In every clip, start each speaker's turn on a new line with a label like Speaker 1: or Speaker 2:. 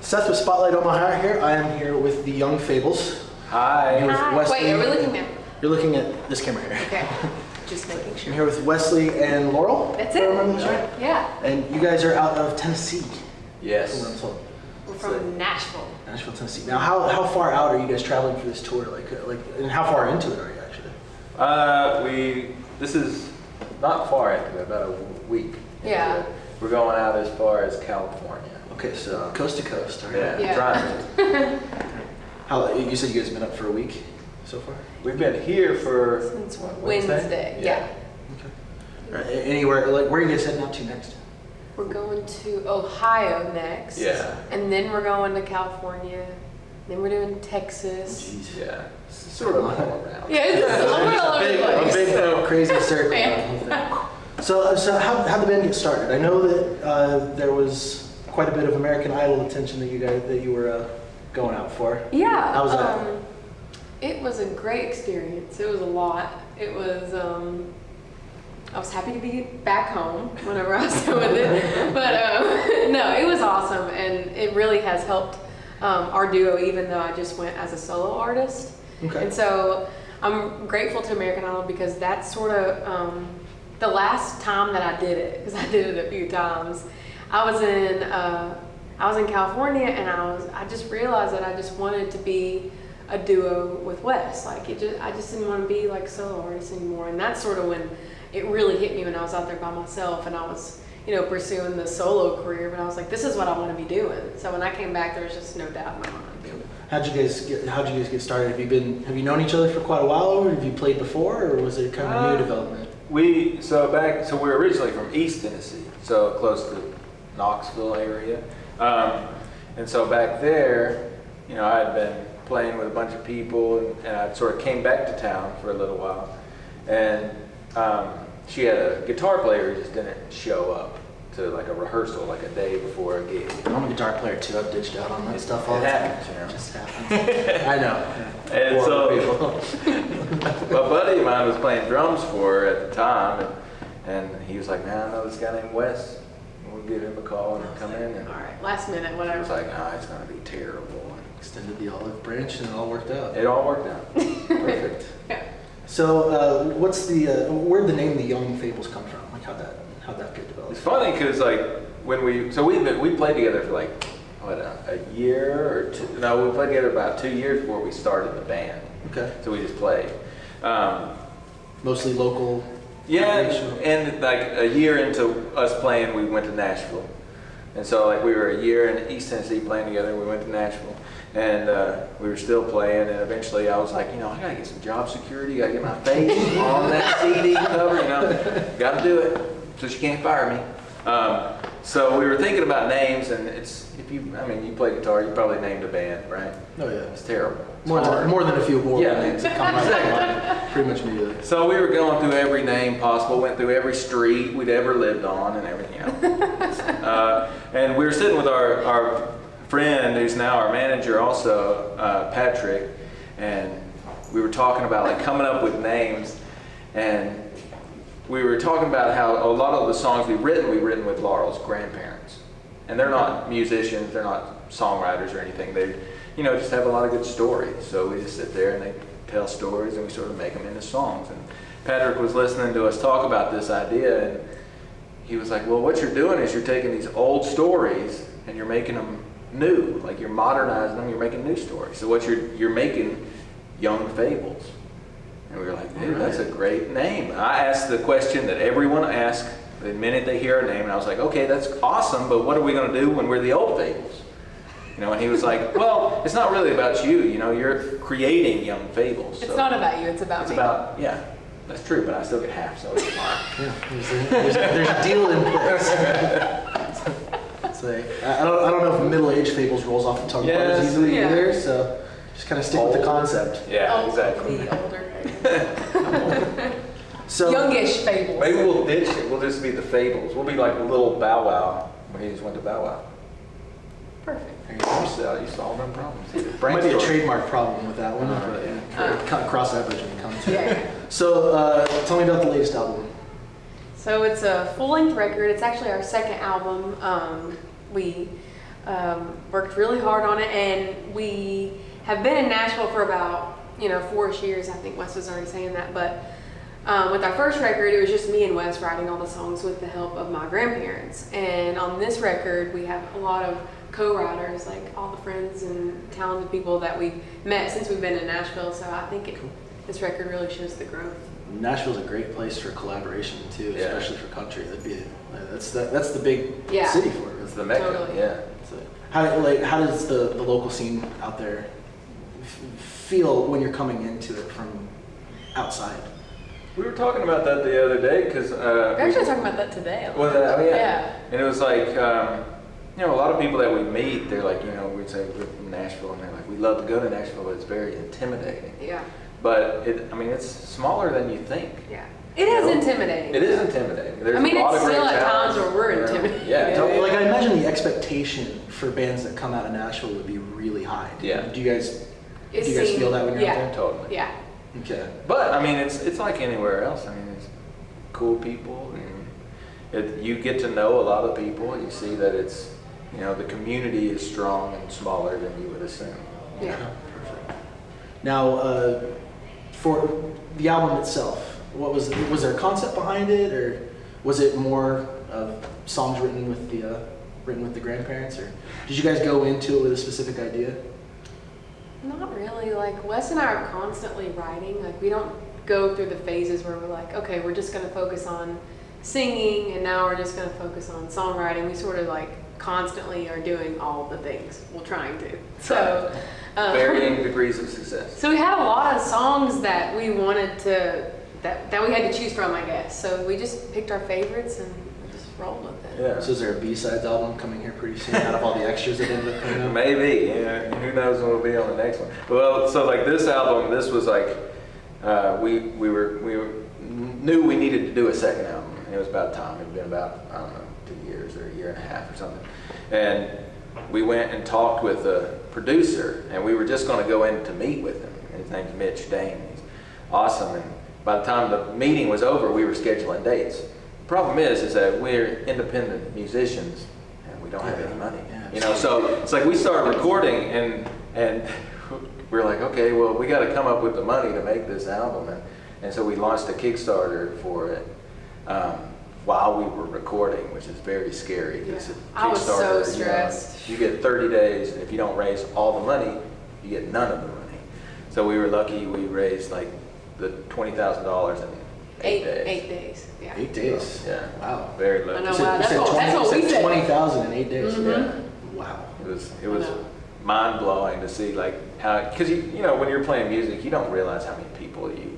Speaker 1: Seth with Spotlight Omaha here. I am here with the Young Fables.
Speaker 2: Hi.
Speaker 3: Hi. Wait, are we looking now?
Speaker 1: You're looking at this camera here.
Speaker 3: Okay. Just making
Speaker 1: I'm
Speaker 3: sure.
Speaker 1: here with Wesley and Laurel.
Speaker 3: That's
Speaker 1: if I
Speaker 3: it.
Speaker 1: remember this right.
Speaker 3: Yeah.
Speaker 1: And you guys are out of Tennessee.
Speaker 2: Yes.
Speaker 1: From what I'm told.
Speaker 3: We're from Nashville.
Speaker 1: Nashville, Tennessee. Now, how far out are you guys traveling for this tour? And how far into it are you actually?
Speaker 2: This is not far into it, about a week.
Speaker 3: Yeah.
Speaker 2: We're going out as far as California.
Speaker 1: Okay, so coast to coast. All right.
Speaker 2: Yeah. Trying.
Speaker 1: How you said you guys have been up for a week so far?
Speaker 2: We've been here for
Speaker 3: Since Wednesday. Yeah.
Speaker 1: Okay. All right. Anywhere where are you guys heading out to next?
Speaker 3: We're going to Ohio next.
Speaker 2: Yeah.
Speaker 3: And then we're going to California. Then we're doing Texas.
Speaker 1: Jeez.
Speaker 2: Yeah. It's sort of all around.
Speaker 3: Yeah, it's just all over the
Speaker 1: A
Speaker 3: place.
Speaker 1: big crazy circle.
Speaker 3: Yeah.
Speaker 1: So how'd the band get started? I know that there was quite a bit of American Idol attention that you were going out for.
Speaker 3: Yeah.
Speaker 1: How was that?
Speaker 3: It was a great experience. It was a lot. It was, I was happy to be back home whenever I was doing it. But no, it was awesome. And it really has helped our duo, even though I just went as a solo artist.
Speaker 1: Okay.
Speaker 3: And so I'm grateful to American Idol because that's sort of the last time that I did it, because I did it a few times. I was in California, and I just realized that I just wanted to be a duo with Wes. Like I just didn't want to be like a solo artist anymore. And that's sort of when it really hit me, when I was out there by myself and I was, pursuing the solo career. But I was like, this is what I want to be doing. So when I came back, there was just no doubt in my mind.
Speaker 1: How'd you guys get started? Have you known each other for quite a while, or have you played before, or was it kind of a new development?
Speaker 2: We're originally from East Tennessee, so close to Knoxville area. And so back there, I had been playing with a bunch of people, and I sort of came back to town for a little while. And she had a guitar player who just didn't show up to like a rehearsal, like a day before a gig.
Speaker 1: I'm a guitar player too. I've ditched out on that stuff all the time.
Speaker 2: It
Speaker 1: just happens. I know.
Speaker 2: And so a buddy of mine was playing drums for her at the time, and he was like, man, I know this guy named Wes. We'll give him a call and come in. And
Speaker 3: All right, last minute,
Speaker 2: I
Speaker 3: whatever.
Speaker 2: was like, it's going to be terrible.
Speaker 1: Extended the olive branch and it all worked out.
Speaker 2: It all worked out.
Speaker 1: Perfect.
Speaker 3: Yeah.
Speaker 1: So, where'd the name the Young Fables come from? Like how'd that get developed?
Speaker 2: It's funny because when we played together for like a year or two. No, we played together about 2 years before we started the band.
Speaker 1: Okay.
Speaker 2: So we just played.
Speaker 1: Mostly local.
Speaker 2: Yeah, and like a year into us playing, we went to Nashville. And so like we were a year in East Tennessee playing together, we went to Nashville. And we were still playing, and eventually I was like, I gotta get some job security, gotta get my face on that CD cover, gotta do it, so she can't fire me. So we were thinking about names, and you play guitar, you probably named a band, right?
Speaker 1: Oh yeah.
Speaker 2: It's terrible.
Speaker 1: More than a few names that come
Speaker 2: Exactly.
Speaker 1: pretty much immediately.
Speaker 2: So we were going through every name possible, went through every street we'd ever lived on and everything else. And we were sitting with our friend who's now our manager also, Patrick, and we were talking about like coming up with names, and we were talking about how a lot of the songs we've written with Laurel's grandparents. And they're not musicians, they're not songwriters or anything. They just have a lot of good stories. So we just sit there and they tell stories and we sort of make them into songs. And Patrick was listening to us talk about this idea, and he was like, well, what you're doing is you're taking these old stories and you're making them new. Like you're modernizing them, you're making new stories. So what you're making Young Fables. And we were like, dude, that's a great name. I asked the question that everyone asks the minute they hear a name, and I was like, okay, that's awesome, but what are we going to do when we're the old Fables? And he was like, well, it's not really about you. You're creating Young Fables.
Speaker 3: It's not about you, it's about me.
Speaker 2: Yeah, that's true, but I still get half, so it's fine.
Speaker 1: Yeah, there's a deal in place. I don't know if middle-aged Fables rolls off the tongue quite as easily either, so just kind of stick with the concept.
Speaker 2: Yeah, exactly.
Speaker 3: The older
Speaker 1: So
Speaker 3: youngish Fables.
Speaker 2: Maybe we'll ditch it. We'll just be the Fables. We'll be like the little Bow Wow when he just went to Bow Wow.
Speaker 3: Perfect.
Speaker 2: You solve them problems.
Speaker 1: Might be a trademark problem with that one, but cross that bridge when it comes to it.
Speaker 3: Yeah.
Speaker 1: So tell me about the latest album.
Speaker 3: So it's a full-length record. It's actually our second album. We worked really hard on it, and we have been in Nashville for about 4-ish years. I think Wes was already saying that, but with our first record, it was just me and Wes writing all the songs with the help of my grandparents. And on this record, we have a lot of co-writers, like all the friends and talented people that we've met since we've been in Nashville. So I think this record really shows the growth.
Speaker 1: Nashville's a great place for collaboration too,
Speaker 2: Yeah.
Speaker 1: especially for country. That's the big
Speaker 3: Yeah.
Speaker 1: city for it.
Speaker 2: It's the Mecca,
Speaker 3: Totally.
Speaker 2: yeah.
Speaker 1: So how does the local scene out there feel when you're coming into it from outside?
Speaker 2: We were talking about that the other day because
Speaker 3: We're actually talking about that today.
Speaker 2: was that, oh yeah.
Speaker 3: Yeah.
Speaker 2: And it was like, a lot of people that we meet, they're like, we'd say we're from Nashville, and they're like, we love to go to Nashville, but it's very intimidating.
Speaker 3: Yeah.
Speaker 2: But it's smaller than you think.
Speaker 3: Yeah. It is intimidating.
Speaker 2: It is intimidating. There's
Speaker 3: I mean,
Speaker 2: a lot
Speaker 3: it's
Speaker 2: of great
Speaker 3: still at
Speaker 2: talent,
Speaker 3: times where we're
Speaker 2: you know?
Speaker 3: intimidated.
Speaker 2: Yeah, totally.
Speaker 1: Like I imagine the expectation for bands that come out of Nashville would be really high.
Speaker 2: Yeah.
Speaker 1: Do you guys feel that when you're out there?
Speaker 2: Totally.
Speaker 3: Yeah.
Speaker 1: Okay.
Speaker 2: But I mean, it's like anywhere else. I mean, it's cool people, and you get to know a lot of people. You see that it's, the community is strong and smaller than you would assume.
Speaker 3: Yeah.
Speaker 1: Perfect. Now, for the album itself, was there a concept behind it, or was it more of songs written with the grandparents, or did you guys go into it with a specific idea?
Speaker 3: Not really. Like Wes and I are constantly writing. Like we don't go through the phases where we're like, okay, we're just going to focus on singing, and now we're just going to focus on songwriting. We sort of like constantly are doing all the things. We're trying to. So
Speaker 2: Varying degrees of success.
Speaker 3: So we had a lot of songs that we wanted to that we had to choose from, I guess. So we just picked our favorites and we just rolled with it.
Speaker 2: Yeah.
Speaker 1: So is there a B-sides album coming here pretty soon out of all the extras that ended up coming out?
Speaker 2: Maybe. Yeah. Who knows what will be on the next one? Well, so like this album, this was like we knew we needed to do a second album. It was about time. It had been about 2 years or a year and a half or something. And we went and talked with a producer, and we were just going to go in to meet with him. His name's Mitch Dane. He's awesome. And by the time the meeting was over, we were scheduling dates. The problem is that we're independent musicians and we don't have any money.
Speaker 1: Yeah.
Speaker 2: So it's like we started recording and we're like, okay, well, we got to come up with the money to make this album. And so we launched a Kickstarter for it while we were recording, which is very scary. Because
Speaker 3: I was so
Speaker 2: Kickstarter,
Speaker 3: stressed.
Speaker 2: you get 30 days, and if you don't raise all the money, you get none of the money. So we were lucky we raised like the $20,000 in 8 days.
Speaker 3: 8 days. Yeah.
Speaker 1: 8 days.
Speaker 2: Yeah.
Speaker 1: Wow.
Speaker 2: Very lucky.
Speaker 3: I know.
Speaker 1: You
Speaker 3: Wow, that's
Speaker 1: said
Speaker 3: what we said.
Speaker 1: 20,000 in 8 days.
Speaker 3: Mhm.
Speaker 2: Yeah.
Speaker 1: Wow.
Speaker 2: It was
Speaker 3: I know.
Speaker 2: mind blowing to see like how, because when you're playing music, you don't realize how many people you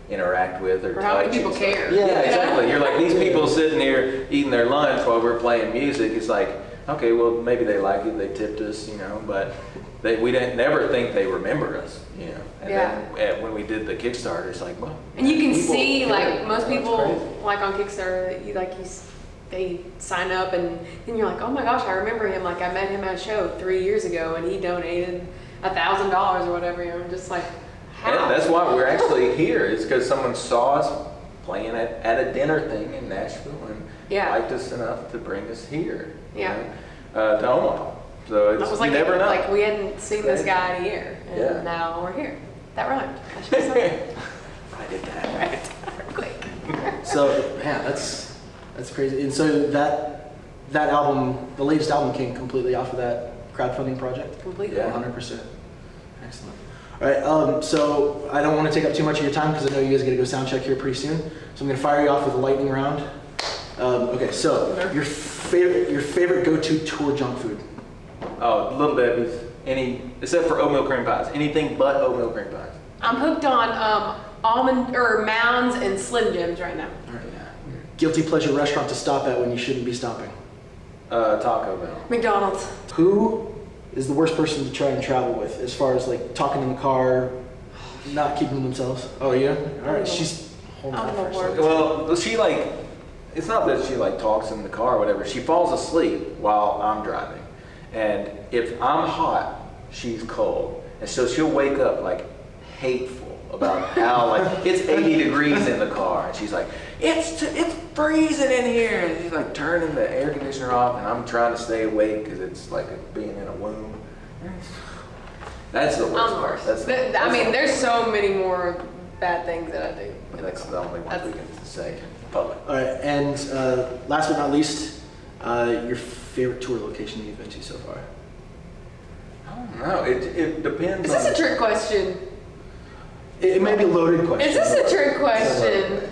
Speaker 2: interact with or
Speaker 3: how many
Speaker 2: touch.
Speaker 3: people
Speaker 2: It's like-
Speaker 3: care.
Speaker 2: Yeah, exactly. You're like these people sitting here eating their lunch while we're playing music. It's like, okay, well maybe they like it, they tipped us, but we didn't never think they remember us, And then when we did the Kickstarter, it's like, well.
Speaker 3: And you can
Speaker 2: people
Speaker 3: see,
Speaker 2: care.
Speaker 3: like, most
Speaker 2: That's
Speaker 3: people,
Speaker 2: crazy.
Speaker 3: like, on Kickstarter, they sign up, and then you're like, oh my gosh, I remember him. Like, I met him at a show 3 years ago, and he donated $1,000 or whatever. I'm just like, how?
Speaker 2: Yeah, that's why we're actually here. It's because someone saw us playing at a dinner thing in Nashville and liked us enough to bring us here. To Omaha. So
Speaker 3: That
Speaker 2: it's,
Speaker 3: was
Speaker 2: you
Speaker 3: like,
Speaker 2: never know.
Speaker 3: like we hadn't seen this guy in a year, and
Speaker 2: Yeah.
Speaker 3: now we're here. That rhymed. I should have said
Speaker 2: I did that.
Speaker 3: that. Quick.
Speaker 1: So yeah, that's crazy. And so that album, the latest album, came completely off of that crowdfunding project.
Speaker 3: Completely.
Speaker 2: Yeah.
Speaker 1: 100%. Excellent. All right. So I don't want to take up too much of your time because I know you guys got to go sound check here pretty soon. So I'm going to fire you off with a lightning round. Okay. So your favorite go-to tour junk food?
Speaker 2: Oh, Little Debbie's. Except for oatmeal cream pies. Anything but oatmeal cream pies.
Speaker 3: I'm hooked on almond or Mounds and Slim Jims right now.
Speaker 1: All right. Guilty pleasure restaurant to stop at when you shouldn't be stopping?
Speaker 2: Taco Bell.
Speaker 3: McDonald's.
Speaker 1: Who is the worst person to try and travel with as far as like talking in the car, not keeping themselves? Oh yeah? All right, she's holding
Speaker 3: I'm
Speaker 1: that
Speaker 3: the
Speaker 1: first.
Speaker 3: worst.
Speaker 2: Well, she it's not that she talks in the car or whatever. She falls asleep while I'm driving. And if I'm hot, she's cold. And so she'll wake up hateful. about how like it's 80 degrees in the car, and she's like, it's freezing in here, and she's like turning the air conditioner off, and I'm trying to stay awake because it's like being in a womb. That's the worst part.
Speaker 3: I mean, there's so many more bad things that I do.
Speaker 2: That's the only one we can say in public.
Speaker 1: All right, and last but not least, your favorite tour location you've been to so far?
Speaker 2: I don't know. It depends.
Speaker 3: Is this a trick question?
Speaker 1: It may be a loaded question.
Speaker 3: Is this a trick question?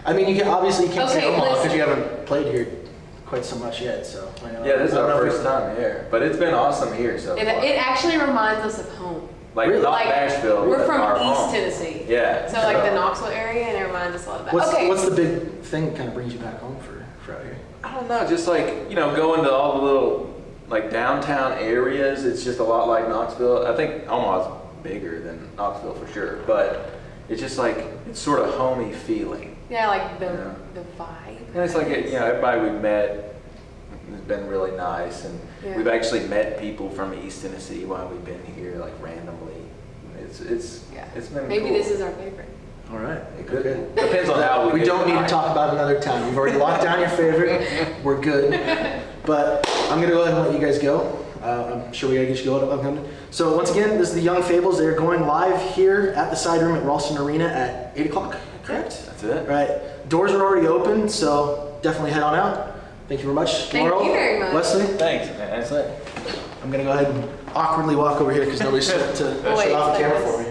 Speaker 1: I mean, you can't say
Speaker 3: Okay,
Speaker 1: Omaha because
Speaker 3: listen.
Speaker 1: you haven't played here quite so much yet. So I know.
Speaker 2: Yeah, this is
Speaker 1: I don't
Speaker 2: our
Speaker 1: know if
Speaker 2: first time here, but it's been awesome here so far.
Speaker 3: It actually reminds us of home.
Speaker 2: Like
Speaker 1: Really?
Speaker 2: not
Speaker 3: Like,
Speaker 2: Nashville.
Speaker 3: We're
Speaker 2: but
Speaker 3: from
Speaker 2: our
Speaker 3: East
Speaker 2: home.
Speaker 3: Tennessee.
Speaker 2: Yeah.
Speaker 3: So like the Knoxville area, and it reminds us a lot of that.
Speaker 1: What's the big thing that kind of brings you back home for out here?
Speaker 2: I don't know, just like, going to all the little like downtown areas, it's just a lot like Knoxville. I think Omaha's bigger than Knoxville for sure, but it's just like, it's sort of homey feeling.
Speaker 3: Yeah, like the vibe.
Speaker 2: And it's like, everybody we've met has been really nice, and
Speaker 3: Yeah.
Speaker 2: we've actually met people from East Tennessee while we've been here, like randomly. It's been
Speaker 3: Maybe
Speaker 2: cool.
Speaker 3: this is our favorite.
Speaker 1: All right.
Speaker 2: It could
Speaker 1: Okay.
Speaker 2: depends on how
Speaker 1: We
Speaker 2: get
Speaker 1: don't need to
Speaker 2: tonight.
Speaker 1: talk about another town. You've already locked down your favorite. We're good. But I'm gonna go ahead and let you guys go. I'm sure we gotta get you going. So once again, this is the Young Fables. They're going live here at the side room at Ralston Arena at 8 o'clock. Correct?
Speaker 2: That's it.
Speaker 1: All right. Doors are already open, so definitely head on out. Thank you very much.
Speaker 3: Thank
Speaker 1: Laurel,
Speaker 3: you very much.
Speaker 1: Leslie,
Speaker 2: Thanks, man.
Speaker 1: I'm gonna go ahead and awkwardly walk over here because nobody's set to shut
Speaker 3: Wait,
Speaker 1: off the camera
Speaker 3: like
Speaker 1: for
Speaker 3: this.
Speaker 1: me.